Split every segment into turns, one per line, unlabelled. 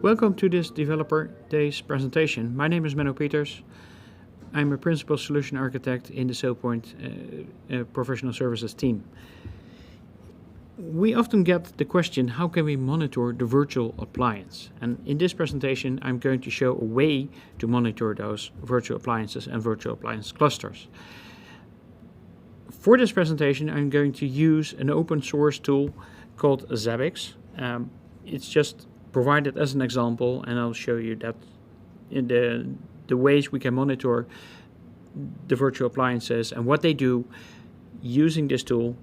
Welcome to this Developer Days presentation. My name is Menno Peters. I'm a Principal Solution Architect in the SailPoint Professional Services team. We often get the question, how can we monitor the virtual appliance? And in this presentation, I'm going to show a way to monitor those virtual appliances and virtual appliance clusters. For this presentation, I'm going to use an open source tool called Zabbix. It's just provided as an example, and I'll show you that in the ways we can monitor the virtual appliances and what they do using this tool.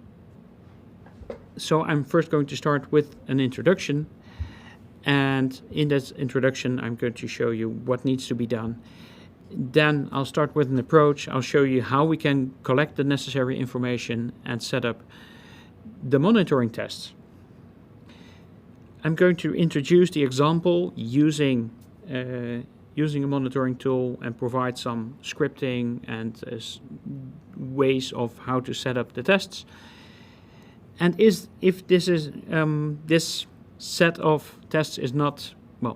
So I'm first going to start with an introduction, and in that introduction I'm going to show you what needs to be done. Then I'll start with an approach. I'll show you how we can collect the necessary information and set up the monitoring tests. I'm going to introduce the example using a monitoring tool and provide some scripting and ways of how to set up the tests. And if this is this set of tests is not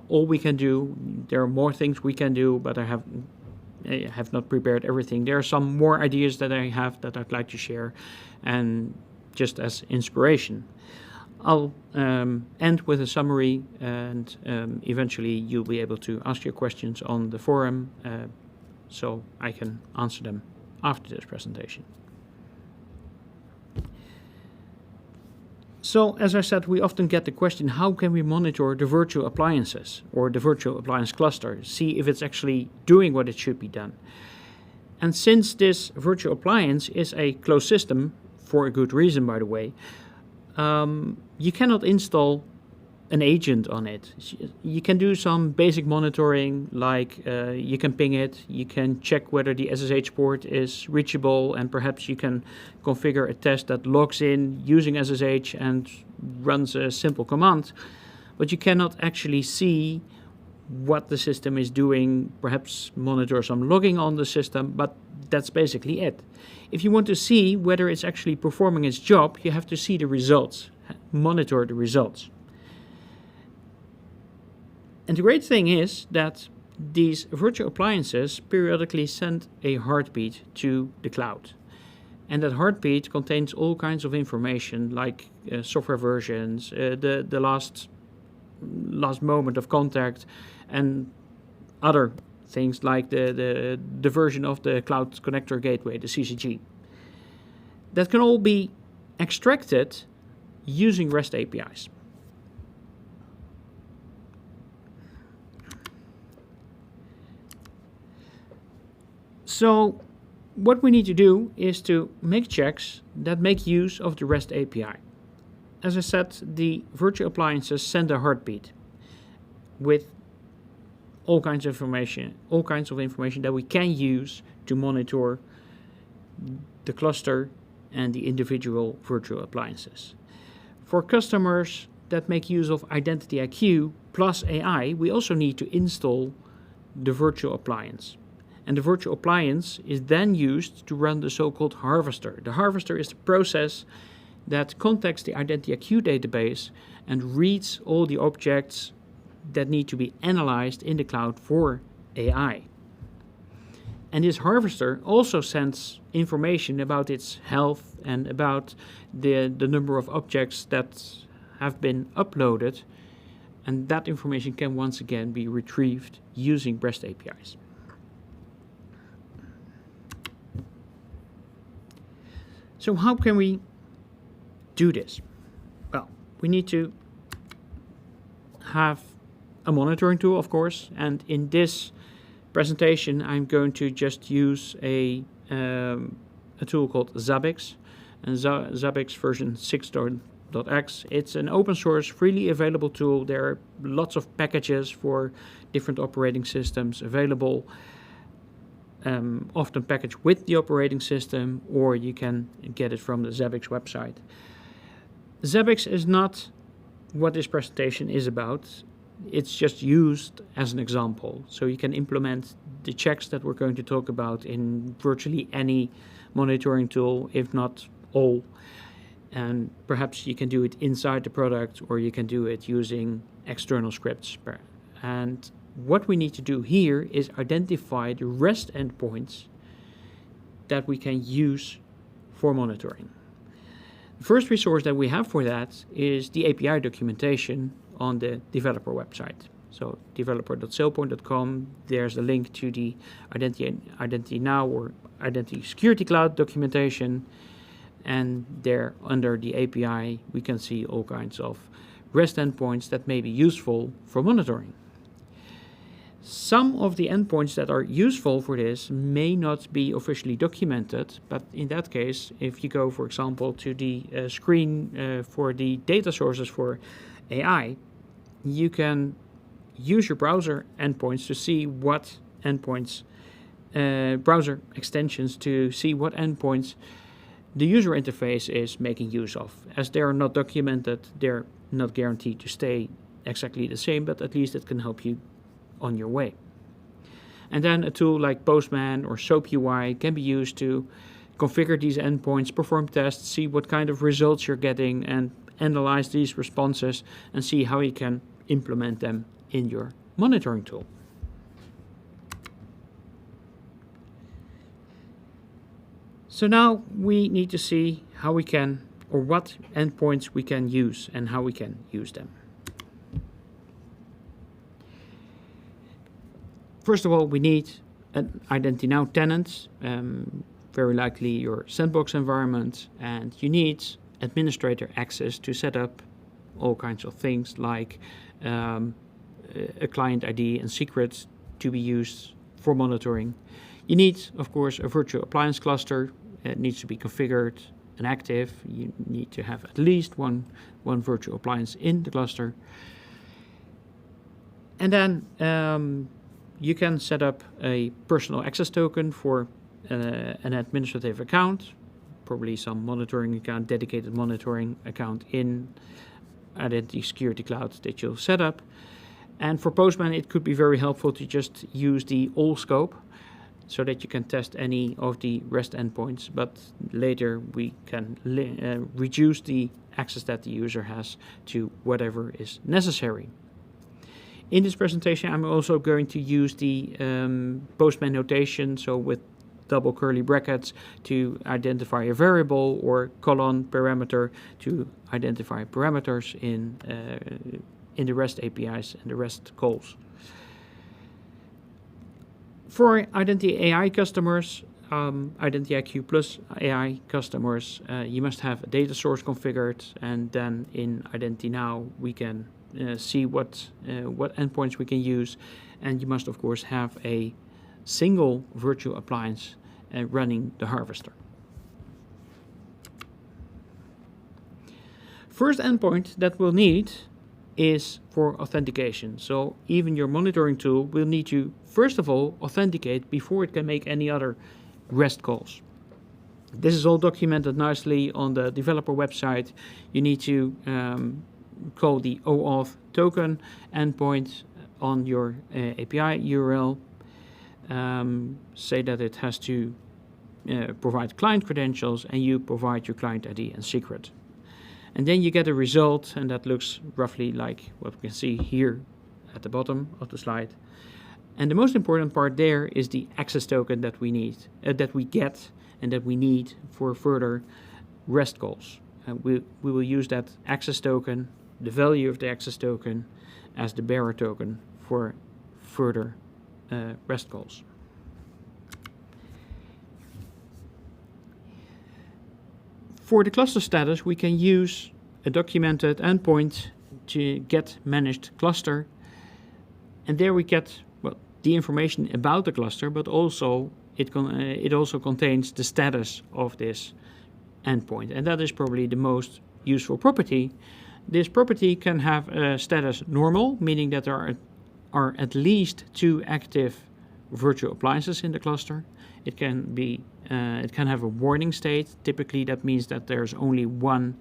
all we can do, there are more things we can do, but I have not prepared everything. There are some more ideas that I have that I'd like to share, and just as inspiration. I'll end with a summary, and eventually you'll be able to ask your questions on the forum, so I can answer them after this presentation. So, as I said, we often get the question, how can we monitor the virtual appliances or the virtual appliance cluster, see if it's actually doing what it should be done? And since this virtual appliance is a closed system, for a good reason, by the way, you cannot install an agent on it. You can do some basic monitoring, like you can ping it, you can check whether the SSH port is reachable, and perhaps you can configure a test that logs in using SSH and runs a simple command. But you cannot actually see what the system is doing, perhaps monitor some logging on the system, but that's basically it. If you want to see whether it's actually performing its job, you have to see the results, monitor the results. And the great thing is that these virtual appliances periodically send a heartbeat to the cloud. And that heartbeat contains all kinds of information, like software versions, the last moment of contact, and other things like the version of the Cloud Connector Gateway, the CCG. That can all be extracted using REST APIs. So what we need to do is to make checks that make use of the REST API. As I said, the virtual appliances send a heartbeat with all kinds of information that we can use to monitor the cluster and the individual virtual appliances. For customers that make use of Identity IQ plus AI, we also need to install the virtual appliance. And the virtual appliance is then used to run the so-called harvester. The harvester is the process that contacts the Identity IQ database and reads all the objects that need to be analyzed in the cloud for AI. And this harvester also sends information about its health and about the number of objects that have been uploaded, and that information can once again be retrieved using REST APIs. So how can we do this? Well, we need to have a monitoring tool, of course, and in this presentation I'm going to just use a tool called Zabbix, and Zabbix version 6.x. It's an open source, freely available tool. There are lots of packages for different operating systems available, often packaged with the operating system, or you can get it from the Zabbix website. Zabbix is not what this presentation is about. It's just used as an example. So you can implement the checks that we're going to talk about in virtually any monitoring tool, if not all. And perhaps you can do it inside the product, or you can do it using external scripts And what we need to do here is identify the REST endpoints that we can use for monitoring. The first resource that we have for that is the API documentation on the developer website. So developer.sailpoint.com, there's a link to the Identity Now or Identity Security Cloud documentation. And there under the API, we can see all kinds of REST endpoints that may be useful for monitoring. Some of the endpoints that are useful for this may not be officially documented, but in that case, if you go, for example, to the screen for the data sources for AI, you can use your browser endpoints to see what endpoints, browser extensions to see what endpoints the user interface is making use of. As they are not documented, they're not guaranteed to stay exactly the same, but at least it can help you on your way. And then a tool like Postman or SOAP UI can be used to configure these endpoints, perform tests, see what kind of results you're getting, and analyze these responses and see how you can implement them in your monitoring tool. So now we need to see how we can, or what endpoints we can use and how we can use them. First of all, we need an Identity Now tenant, very likely your sandbox environment, and you need administrator access to set up all kinds of things like a client ID and secrets to be used for monitoring. You need, of course, a virtual appliance cluster. It needs to be configured and active. You need to have at least one virtual appliance in the cluster. And then you can set up a personal access token for an administrative account, probably some monitoring account, dedicated monitoring account in Identity Security Cloud that you'll set up. And for Postman, it could be very helpful to just use the all scope so that you can test any of the REST endpoints, but later we can reduce the access that the user has to whatever is necessary. In this presentation, I'm also going to use the Postman notation, so with double curly brackets to identify a variable or colon parameter to identify parameters in the REST APIs and the REST calls. For Identity AI customers, Identity IQ Plus AI customers, you must have a data source configured, and then in Identity Now we can see what endpoints we can use, and you must of course have a single virtual appliance running the harvester. First endpoint that we'll need is for authentication. So even your monitoring tool will need to first of all authenticate before it can make any other REST calls. This is all documented nicely on the developer website. You need to call the OAuth token endpoint on your API URL. Say that it has to provide client credentials, and you provide your client ID and secret. And then you get a result, and that looks roughly like what we can see here at the bottom of the slide. And the most important part there is the access token that we need, that we get, and that we need for further REST calls. We will use that access token, the value of the access token, as the bearer token for further REST calls. For the cluster status, we can use a documented endpoint to get managed cluster, and there we get the information about the cluster, but also it also contains the status of this endpoint, and that is probably the most useful property. This property can have a status normal, meaning that there are at least 2 active virtual appliances in the cluster. It can have a warning state. Typically, that means that there's only one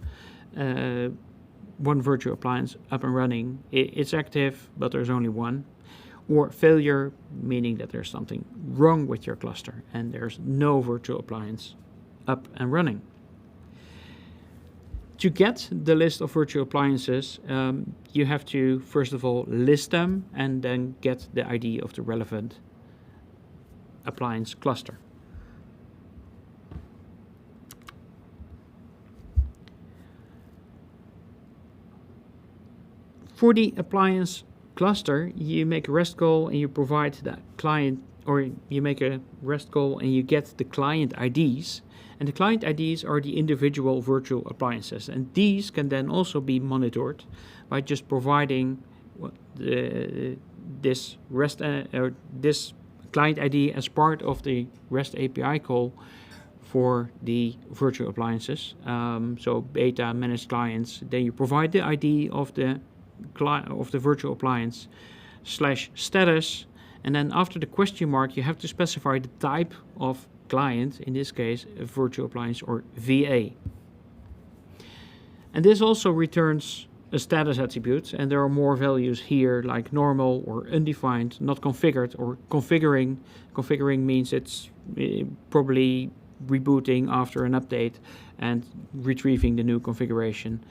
virtual appliance up and running. It's active, but there's only one. Or failure, meaning that there's something wrong with your cluster and there's no virtual appliance up and running. To get the list of virtual appliances, you have to first of all list them and then get the ID of the relevant appliance cluster. For the appliance cluster, you make a REST call and you provide the client, or you make a REST call and you get the client IDs. And the client IDs are the individual virtual appliances. And these can then also be monitored by just providing this REST or this client ID as part of the REST API call for the virtual appliances. So beta managed clients, then you provide the ID of the virtual appliance / status, and then after the question mark you have to specify the type of client, in this case a virtual appliance or VA. And this also returns a status attribute, and there are more values here like normal or undefined, not configured, or configuring. Configuring means it's probably rebooting after an update and retrieving the new configuration.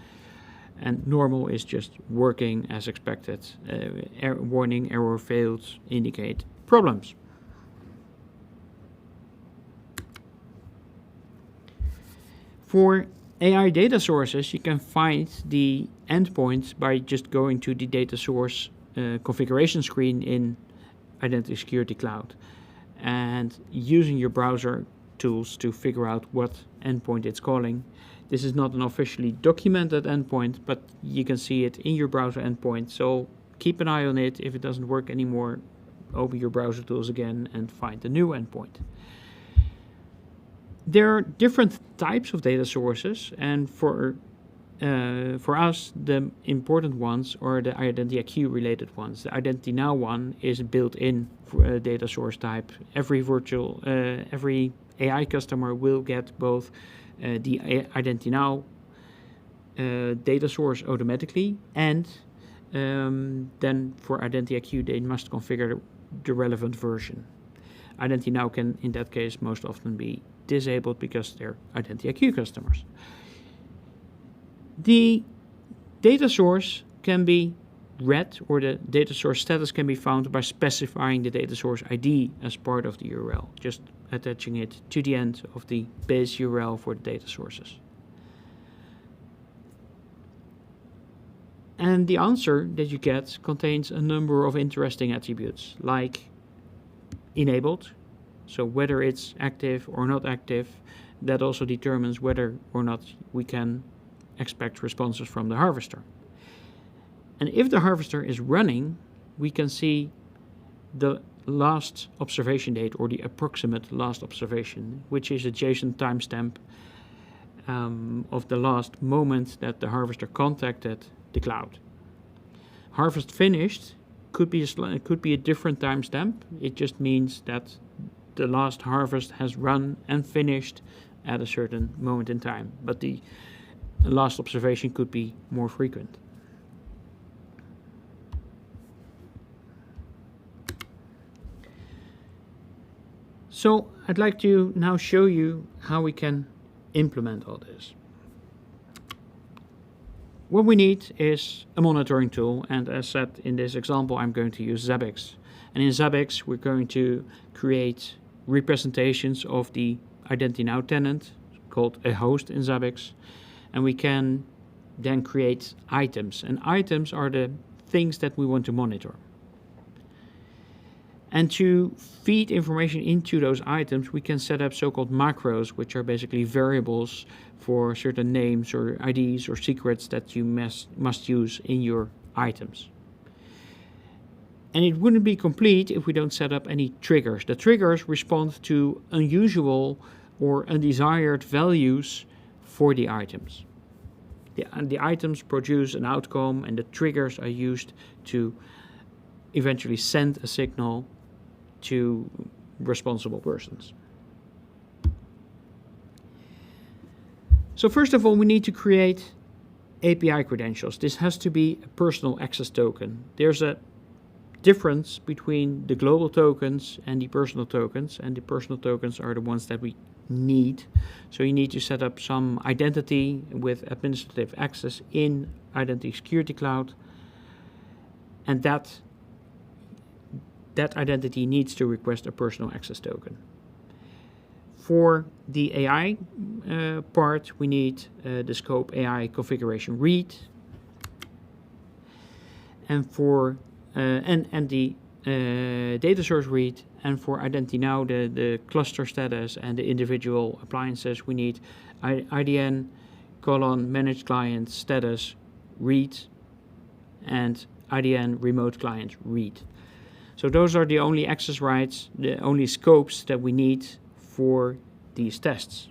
And normal is just working as expected. Warning, error failed, indicate problems. For AI data sources, you can find the endpoints by just going to the data source configuration screen in Identity Security Cloud and using your browser tools to figure out what endpoint it's calling. This is not an officially documented endpoint, but you can see it in your browser endpoint. So keep an eye on it. If it doesn't work anymore, open your browser tools again and find the new endpoint. There are different types of data sources, and for us, the important ones are the IdentityIQ related ones. The Identity Now one is built-in data source type. Every AI customer will get both the Identity Now data source automatically, and then for IdentityIQ they must configure the relevant version. Identity Now can, in that case, most often be disabled because they're IdentityIQ customers. The data source can be read, or the data source status can be found by specifying the data source ID as part of the URL, just attaching it to the end of the base URL for the data sources. And the answer that you get contains a number of interesting attributes, like enabled, so whether it's active or not active. That also determines whether or not we can expect responses from the harvester. And if the harvester is running, we can see the last observation date, or the approximate last observation, which is a JSON timestamp of the last moment that the harvester contacted the cloud. Harvest finished could be a different timestamp. It just means that the last harvest has run and finished at a certain moment in time, but the last observation could be more frequent. So I'd like to now show you how we can implement all this. What we need is a monitoring tool, and as said in this example, I'm going to use Zabbix. And in Zabbix, we're going to create representations of the Identity Now tenant, called a host in Zabbix, and we can then create items. And items are the things that we want to monitor. And to feed information into those items, we can set up so-called macros, which are basically variables for certain names or IDs or secrets that you must use in your items. And it wouldn't be complete if we don't set up any triggers. The triggers respond to unusual or undesired values for the items. The items produce an outcome, and the triggers are used to eventually send a signal to responsible persons. So first of all, we need to create API credentials. This has to be a personal access token. There's a difference between the global tokens and the personal tokens, and the personal tokens are the ones that we need. So you need to set up some identity with administrative access in Identity Security Cloud, and that identity needs to request a personal access token. For the AI part, we need the scope AI configuration read, and for and the data source read, and for identity now the cluster status and the individual appliances, we need IDN managed client status read and IDN remote client read. So those are the only access rights, the only scopes that we need for these tests.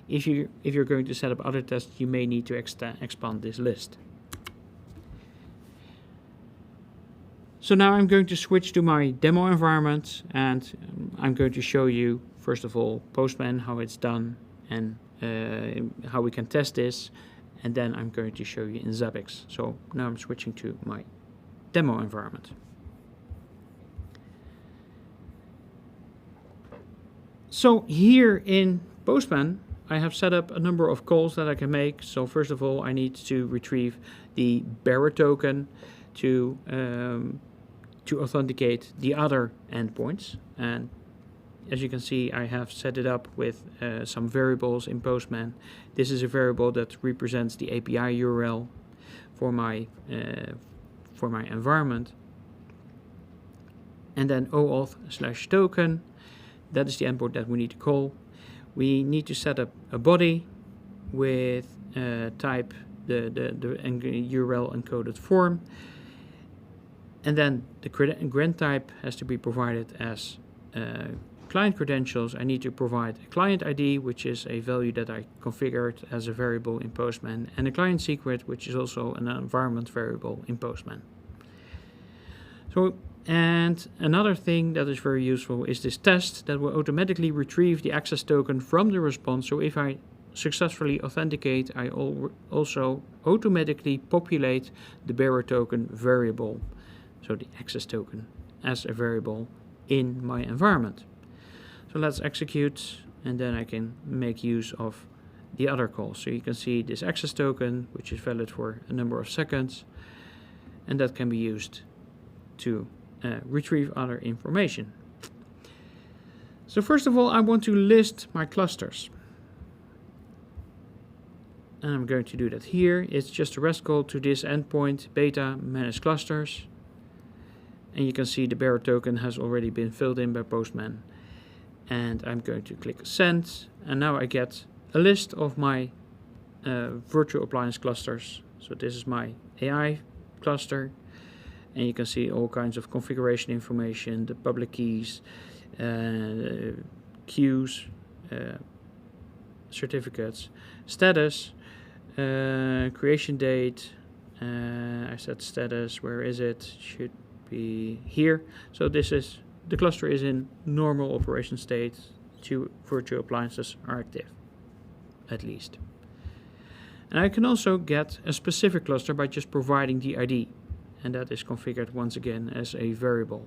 If you're going to set up other tests, you may need to expand this list. So now I'm going to switch to my demo environment, and I'm going to show you, first of all, Postman, how it's done, and how we can test this, and then I'm going to show you in Zabbix. So now I'm switching to my demo environment. So here in Postman, I have set up a number of calls that I can make. So first of all, I need to retrieve the bearer token to authenticate the other endpoints. And as you can see, I have set it up with some variables in Postman. This is a variable that represents the API URL for my environment. And then OAuth/token. That is the endpoint that we need to call. We need to set up a body with type the URL encoded form. And then the grant type has to be provided as client credentials. I need to provide a client ID, which is a value that I configured as a variable in Postman, and a client secret, which is also an environment variable in Postman. And another thing that is very useful is this test that will automatically retrieve the access token from the response. So if I successfully authenticate, I also automatically populate the bearer token variable, so the access token, as a variable in my environment. So let's execute, and then I can make use of the other calls. So you can see this access token, which is valid for a number of seconds, and that can be used to retrieve other information. So first of all, I want to list my clusters. And I'm going to do that here. It's just a REST call to this endpoint, beta manage clusters. And you can see the bearer token has already been filled in by Postman. And I'm going to click send. And now I get a list of my virtual appliance clusters. So this is my AI cluster. And you can see all kinds of configuration information, the public keys, queues, certificates, status, creation date. I set status, where is it? Should be here. So this is, the cluster is in normal operation state. 2 virtual appliances are active, at least. And I can also get a specific cluster by just providing the ID. And that is configured once again as a variable.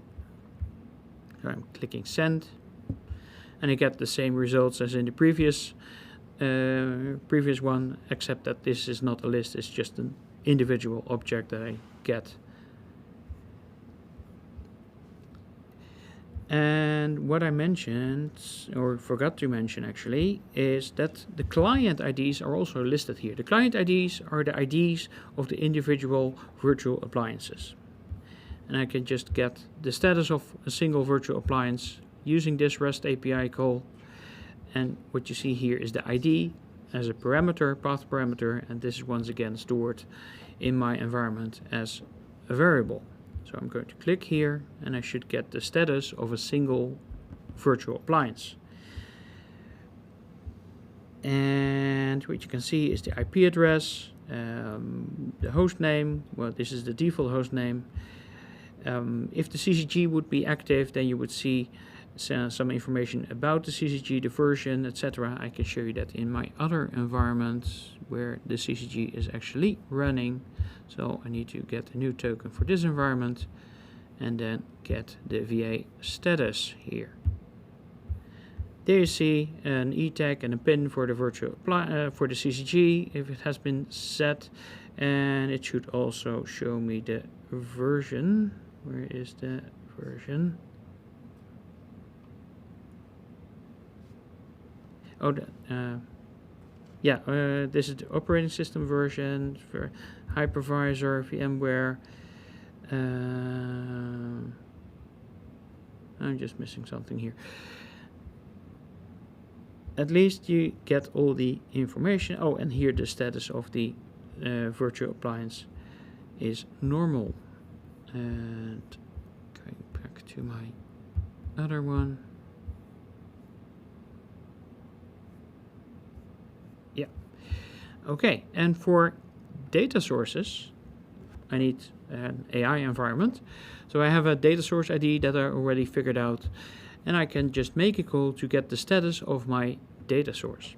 So I'm clicking send, and I get the same results as in the previous one, except that this is not a list, it's just an individual object that I get. And what I mentioned, or forgot to mention actually, is that the client IDs are also listed here. The client IDs are the IDs of the individual virtual appliances. And I can just get the status of a single virtual appliance using this REST API call. And what you see here is the ID as a parameter, path parameter, and this is once again stored in my environment as a variable. So I'm going to click here, and I should get the status of a single virtual appliance. And what you can see is the IP address, the host name. Well, this is the default host name. If the CCG would be active, then you would see some information about the CCG, the version, etc. I can show you that in my other environment where the CCG is actually running. So I need to get a new token for this environment, and then get the VA status here. There you see an e-tag and a pin for the virtual for the CCG if it has been set, and it should also show me the version. Where is the version? Oh, this is the operating system version for hypervisor, VMware. I'm just missing something here. At least you get all the information. Oh, and here the status of the virtual appliance is normal. And going back to my other one. Yeah. Okay, and for data sources, I need an AI environment. So I have a data source ID that I already figured out, and I can just make a call to get the status of my data source.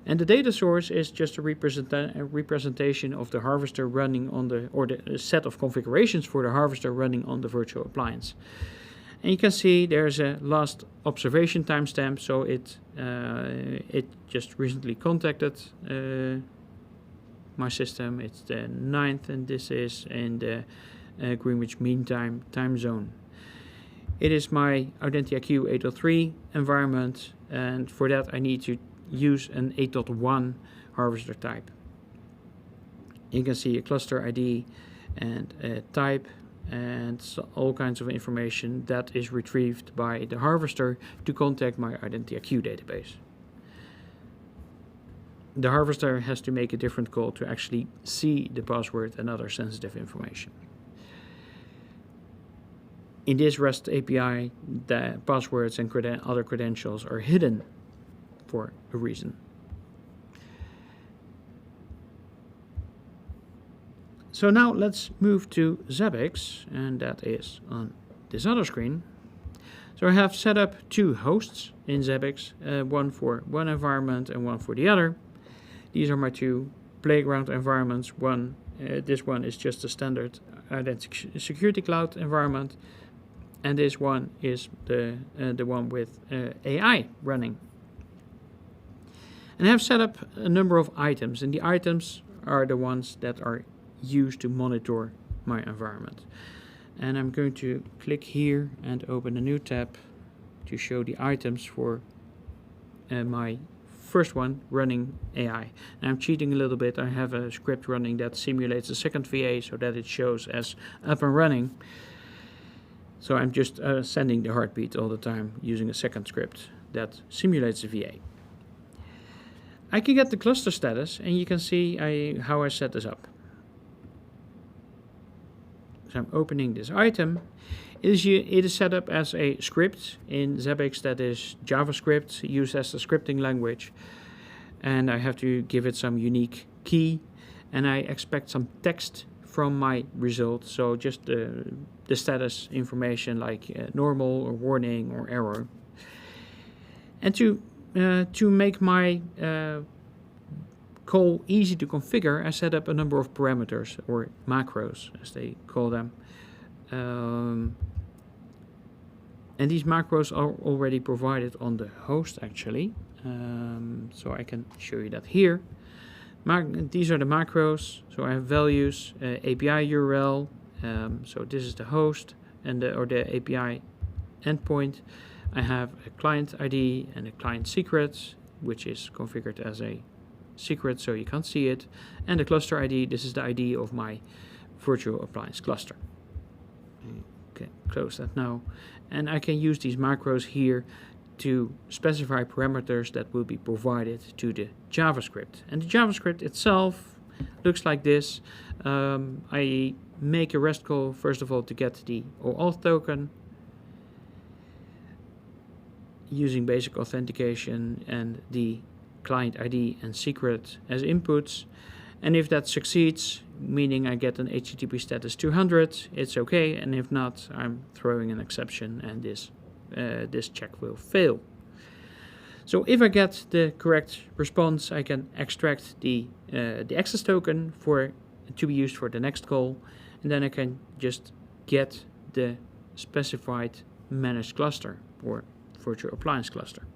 And the data source is just a representation of the harvester running on the set of configurations for the harvester running on the virtual appliance. And you can see there's a last observation timestamp, so it just recently contacted my system. It's the 9th, and this is in the Greenwich Mean Time zone. It is my IdentityIQ 8.3 environment, and for that I need to use an 8.1 harvester type. You can see a cluster ID and a type and all kinds of information that is retrieved by the harvester to contact my IdentityIQ database. The harvester has to make a different call to actually see the password and other sensitive information. In this REST API, the passwords and other credentials are hidden for a reason. So now let's move to Zabbix, and that is on this other screen. So I have set up two hosts in Zabbix, one for one environment and one for the other. These are my two playground environments. This one is just a standard identity security cloud environment, and this one is the one with AI running. And I have set up a number of items, and the items are the ones that are used to monitor my environment. And I'm going to click here and open a new tab to show the items for my first one, running AI. And I'm cheating a little bit. I have a script running that simulates a second VA so that it shows as up and running. So I'm just sending the heartbeat all the time using a second script that simulates a VA. I can get the cluster status, and you can see how I set this up. So I'm opening this item. It is set up as a script in Zabbix that is JavaScript used as a scripting language. And I have to give it some unique key, and I expect some text from my result. So just the status information like normal or warning or error. And to make my call easy to configure, I set up a number of parameters, or macros as they call them. And these macros are already provided on the host actually. So I can show you that here. These are the macros. So I have values, API URL. So this is the host and the API endpoint. I have a client ID and a client secret, which is configured as a secret so you can't see it. And the cluster ID, this is the ID of my virtual appliance cluster. Okay, close that now. And I can use these macros here to specify parameters that will be provided to the JavaScript. And the JavaScript itself looks like this. I make a REST call, first of all, to get the OAuth token using basic authentication and the client ID and secret as inputs. And if that succeeds, meaning I get an HTTP status 200, it's okay. And if not, I'm throwing an exception, and this check will fail. So if I get the correct response, I can extract the access token to be used for the next call, and then I can just get the specified managed cluster or virtual appliance cluster.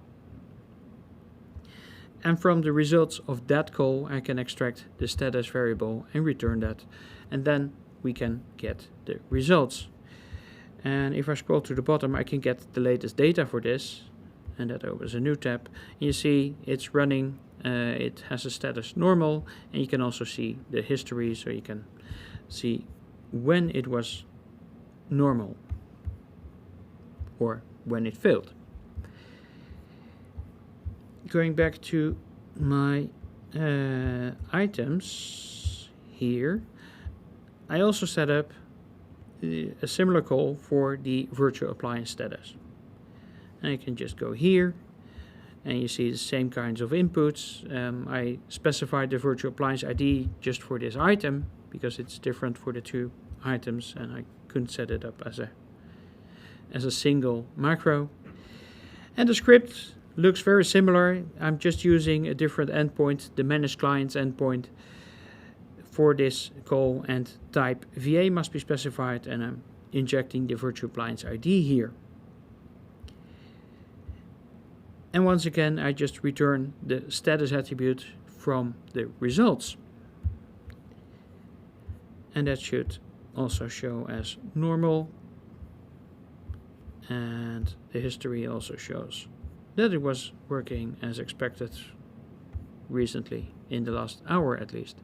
And from the results of that call, I can extract the status variable and return that. And then we can get the results. And if I scroll to the bottom, I can get the latest data for this. And that opens a new tab. You see it's running. It has a status normal. And you can also see the history, so you can see when it was normal or when it failed. Going back to my items here, I also set up a similar call for the virtual appliance status. And you can just go here and you see the same kinds of inputs. I specified the virtual appliance ID just for this item because it's different for the two items, and I couldn't set it up as a single macro. And the script looks very similar. I'm just using a different endpoint, the managed clients endpoint, for this call, and type VA must be specified, and I'm injecting the virtual appliance ID here. And once again, I just return the status attribute from the results. And that should also show as normal. And the history also shows that it was working as expected recently, in the last hour at least.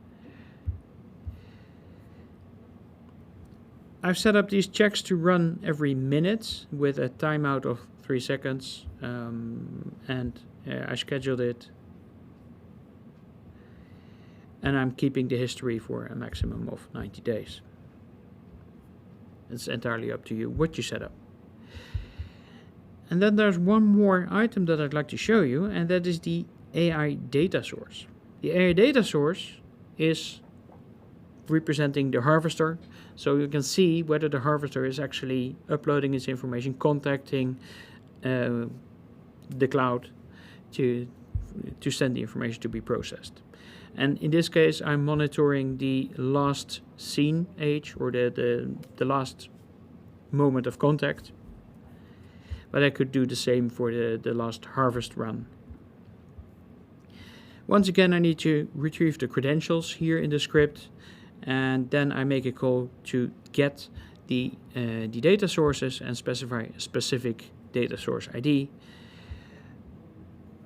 I've set up these checks to run every minute with a timeout of 3 seconds, and I scheduled it, and I'm keeping the history for a maximum of 90 days. It's entirely up to you what you set up. And then there's one more item that I'd like to show you, and that is the AI data source. The AI data source is representing the harvester, so you can see whether the harvester is actually uploading its information, contacting the cloud to send the information to be processed. And in this case, I'm monitoring the last seen age, or the last moment of contact. But I could do the same for the last harvest run. Once again, I need to retrieve the credentials here in the script, and then I make a call to get the data sources and specify a specific data source ID.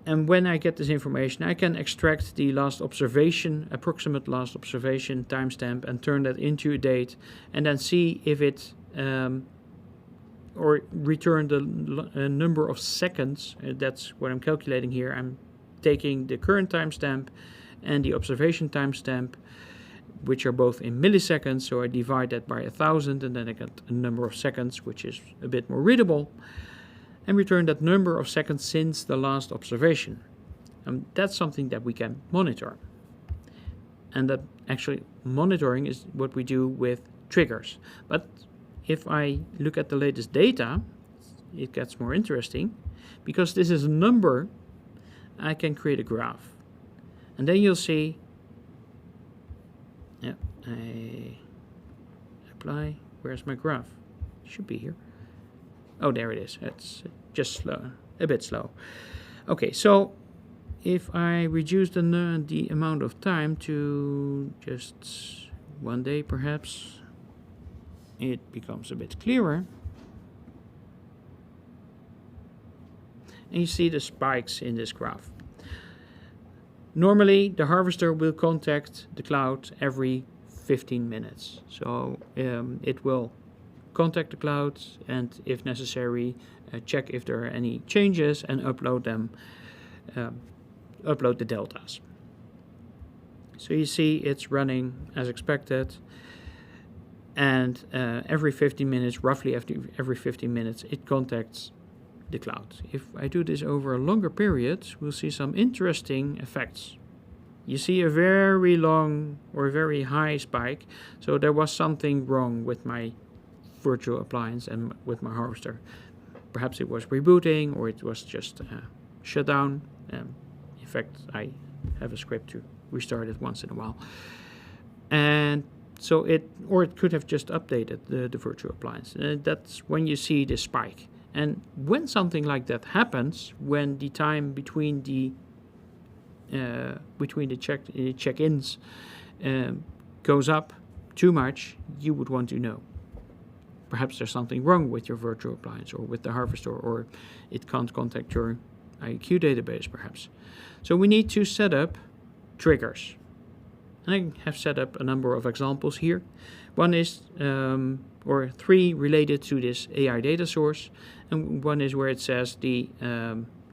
And when I get this information, I can extract the last observation, approximate last observation timestamp, and turn that into a date, and then see if it or return the number of seconds. That's what I'm calculating here. I'm taking the current timestamp and the observation timestamp, which are both in milliseconds, so I divide that by 1,000, and then I get a number of seconds, which is a bit more readable, and return that number of seconds since the last observation. And that's something that we can monitor. And that actually monitoring is what we do with triggers. But if I look at the latest data, it gets more interesting, because this is a number. I can create a graph, and then you'll see, yeah, I apply, where's my graph? It should be here. Oh, there it is. It's just slow, a bit slow. Okay, so if I reduce the amount of time to just 1 day perhaps, it becomes a bit clearer. And you see the spikes in this graph. Normally, the harvester will contact the cloud every 15 minutes. So it will contact the cloud, and if necessary, check if there are any changes and upload them, upload the deltas. So you see it's running as expected, and every 15 minutes, roughly every 15 minutes, it contacts the cloud. If I do this over a longer period, we'll see some interesting effects. You see a very long or very high spike, so there was something wrong with my virtual appliance and with my harvester. Perhaps it was rebooting, or it was just shut down. In fact, I have a script to restart it once in a while. And So it could have just updated the virtual appliance. That's when you see the spike. And when something like that happens, when the time between the check-ins goes up too much, you would want to know. Perhaps there's something wrong with your virtual appliance or with the harvester, or it can't contact your IAQ database perhaps. So we need to set up triggers. And I have set up a number of examples here. One is, or three related to this AI data source, and one is where it says the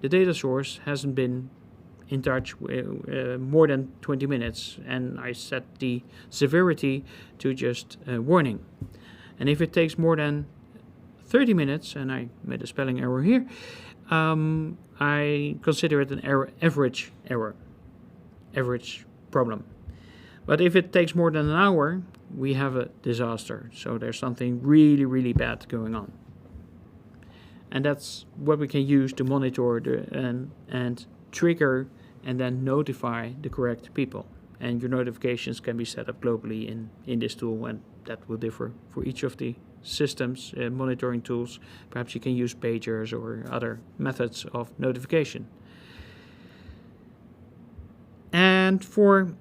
data source hasn't been in touch more than 20 minutes, and I set the severity to just warning. And if it takes more than 30 minutes, and I made a spelling error here, I consider it an average error, average problem. But if it takes more than an hour, we have a disaster. So there's something really, really bad going on. And that's what we can use to monitor and trigger and then notify the correct people. And your notifications can be set up globally in this tool, and that will differ for each of the systems, monitoring tools. Perhaps you can use pagers or other methods of notification. And for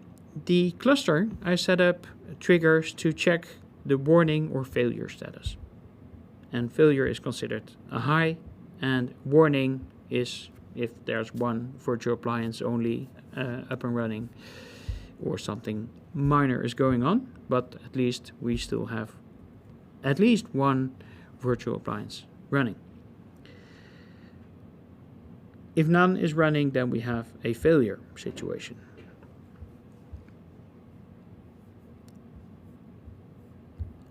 the cluster, I set up triggers to check the warning or failure status. And failure is considered a high, and warning is if there's one virtual appliance only up and running, or something minor is going on, but at least we still have at least one virtual appliance running. If none is running, then we have a failure situation.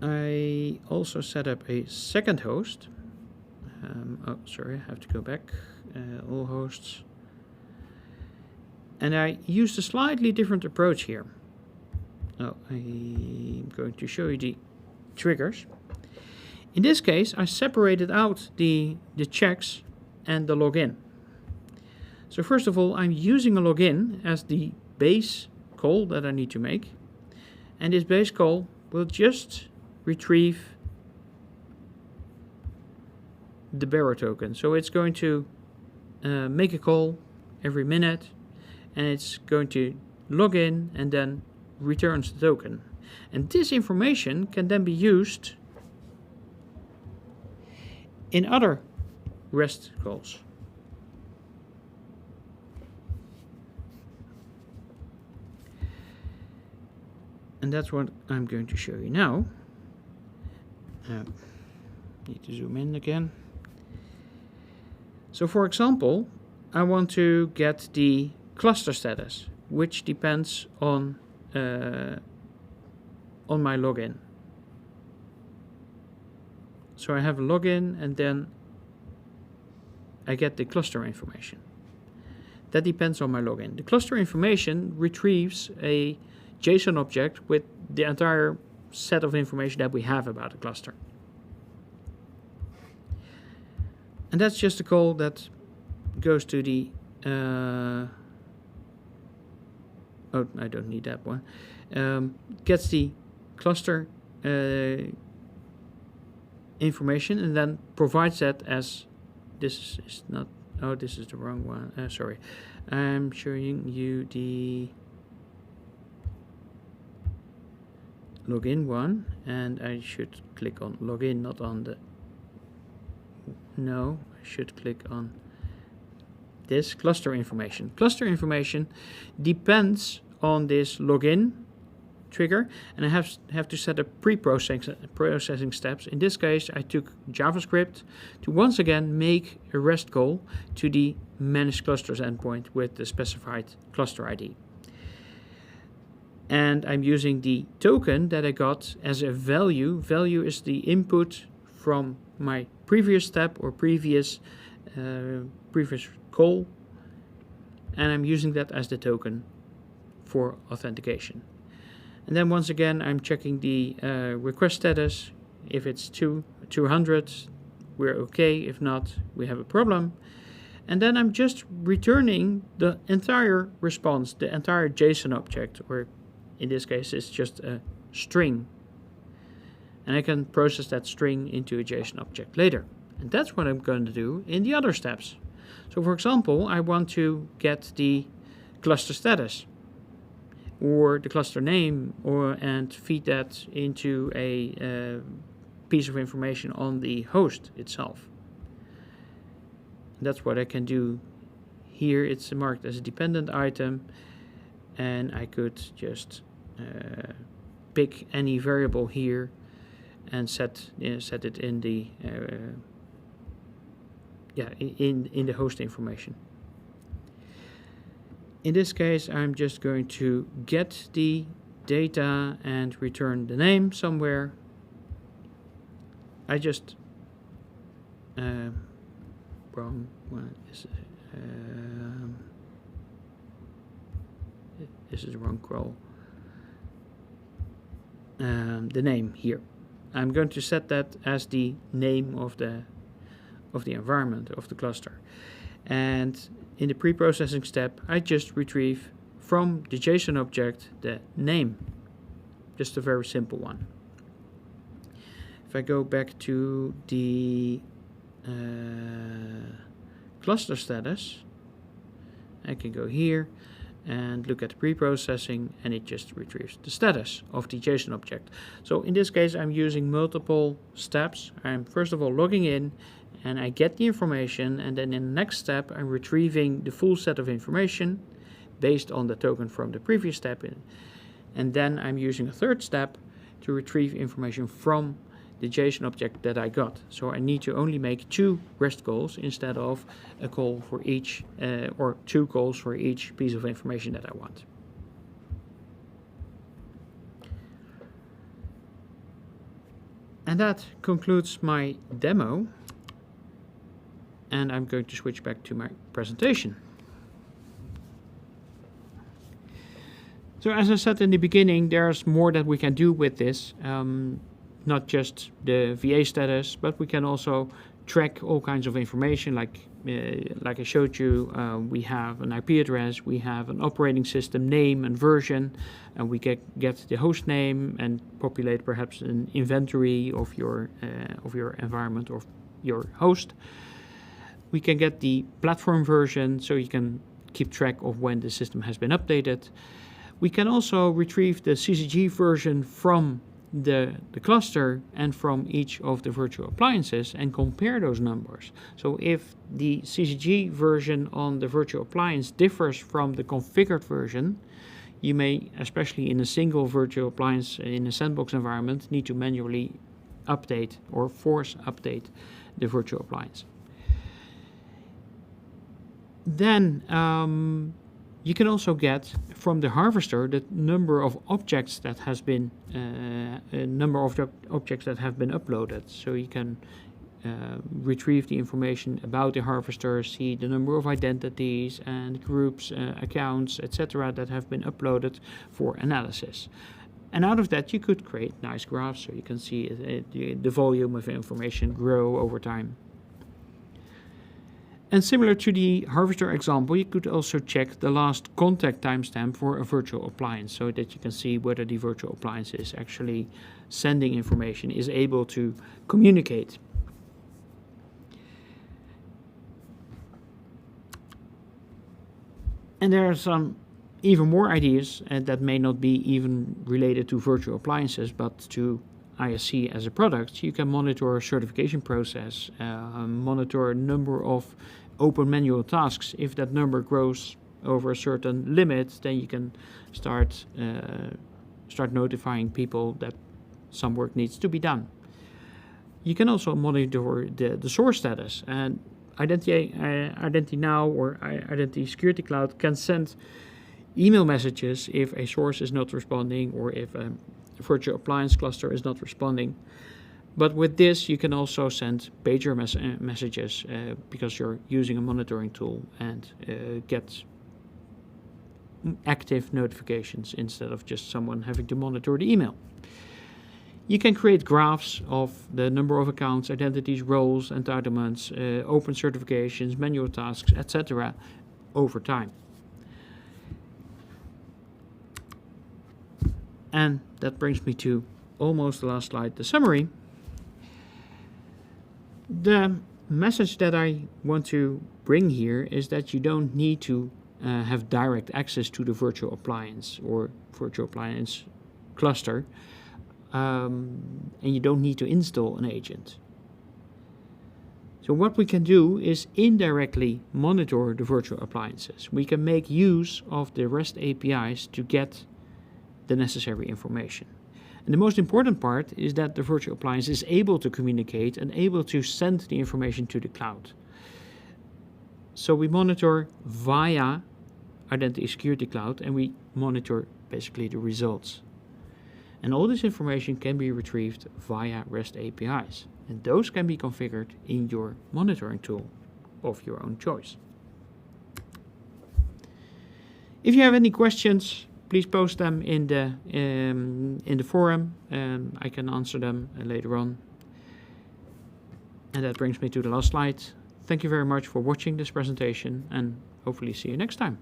I also set up a second host. I have to go back. All hosts. And I used a slightly different approach here. I'm going to show you the triggers. In this case, I separated out the checks and the login. So first of all, I'm using a login as the base call that I need to make. And this base call will just retrieve the bearer token. So it's going to make a call every minute, and it's going to log in and then returns the token. And this information can then be used in other REST calls. And that's what I'm going to show you now. Need to zoom in again. So for example, I want to get the cluster status, which depends on my login. So I have a login, and then I get the cluster information. That depends on my login. The cluster information retrieves a JSON object with the entire set of information that we have about the cluster. And that's just a call that goes to the oh, I don't need that one. Gets the cluster information and then provides that as, this is not, oh, this is the wrong one. Sorry. I'm showing you the login one, and I should click on login, not on the, no, I should click on this cluster information. Cluster information depends on this login trigger, and I have to set up pre-processing steps. In this case, I took JavaScript to once again make a REST call to the managed clusters endpoint with the specified cluster ID. And I'm using the token that I got as a value. Value is the input from my previous step or previous call, and I'm using that as the token for authentication. And then once again, I'm checking the request status. If it's 200, we're okay. If not, we have a problem. And then I'm just returning the entire response, the entire JSON object, or in this case, it's just a string. And I can process that string into a JSON object later. And that's what I'm going to do in the other steps. So for example, I want to get the cluster status or the cluster name and feed that into a piece of information on the host itself. And that's what I can do here. It's marked as a dependent item, and I could just pick any variable here and set it in the in the host information. In this case, I'm just going to get the data and return the name somewhere. I just wrong one. This is the wrong scroll. The name here. I'm going to set that as the name of the environment of the cluster. And in the pre-processing step, I just retrieve from the JSON object the name. Just a very simple one. If I go back to the cluster status, I can go here and look at the pre-processing, and it just retrieves the status of the JSON object. So in this case, I'm using multiple steps. I'm first of all logging in, and I get the information, and then in the next step, I'm retrieving the full set of information based on the token from the previous step. And then I'm using a third step to retrieve information from the JSON object that I got. So I need to only make 2 REST calls instead of a call for each, or 2 calls for each piece of information that I want. And that concludes my demo. And I'm going to switch back to my presentation. So as I said in the beginning, there's more that we can do with this. Not just the VA status, but we can also track all kinds of information. Like I showed you, we have an IP address, we have an operating system name and version, and we get the host name and populate perhaps an inventory of your environment or your host. We can get the platform version, so you can keep track of when the system has been updated. We can also retrieve the CCG version from the cluster and from each of the virtual appliances and compare those numbers. So if the CCG version on the virtual appliance differs from the configured version, you may, especially in a single virtual appliance in a sandbox environment, need to manually update or force update the virtual appliance. Then you can also get from the harvester the number of objects that has been objects that have been uploaded. So you can retrieve the information about the harvester, see the number of identities and groups, accounts, etc. that have been uploaded for analysis. And out of that, you could create nice graphs, so you can see the volume of information grow over time. And similar to the harvester example, you could also check the last contact timestamp for a virtual appliance, so that you can see whether the virtual appliance is actually sending information, is able to communicate. And there are some even more ideas that may not be even related to virtual appliances, but to ISC as a product. You can monitor a certification process, monitor a number of open manual tasks. If that number grows over a certain limit, then you can start notifying people that some work needs to be done. You can also monitor the source status, and Identity Now or Identity Security Cloud can send email messages if a source is not responding or if a virtual appliance cluster is not responding. But with this, you can also send pager messages because you're using a monitoring tool, and get active notifications instead of just someone having to monitor the email. You can create graphs of the number of accounts, identities, roles, entitlements, open certifications, manual tasks, etc. over time. And that brings me to almost the last slide, the summary. The message that I want to bring here is that you don't need to have direct access to the virtual appliance or virtual appliance cluster, and you don't need to install an agent. So what we can do is indirectly monitor the virtual appliances. We can make use of the REST APIs to get the necessary information. And the most important part is that the virtual appliance is able to communicate and able to send the information to the cloud. So we monitor via Identity Security Cloud, and we monitor basically the results. And all this information can be retrieved via REST APIs. And those can be configured in your monitoring tool of your own choice. If you have any questions, please post them in the forum, and I can answer them later on. And that brings me to the last slide. Thank you very much for watching this presentation, and hopefully see you next time.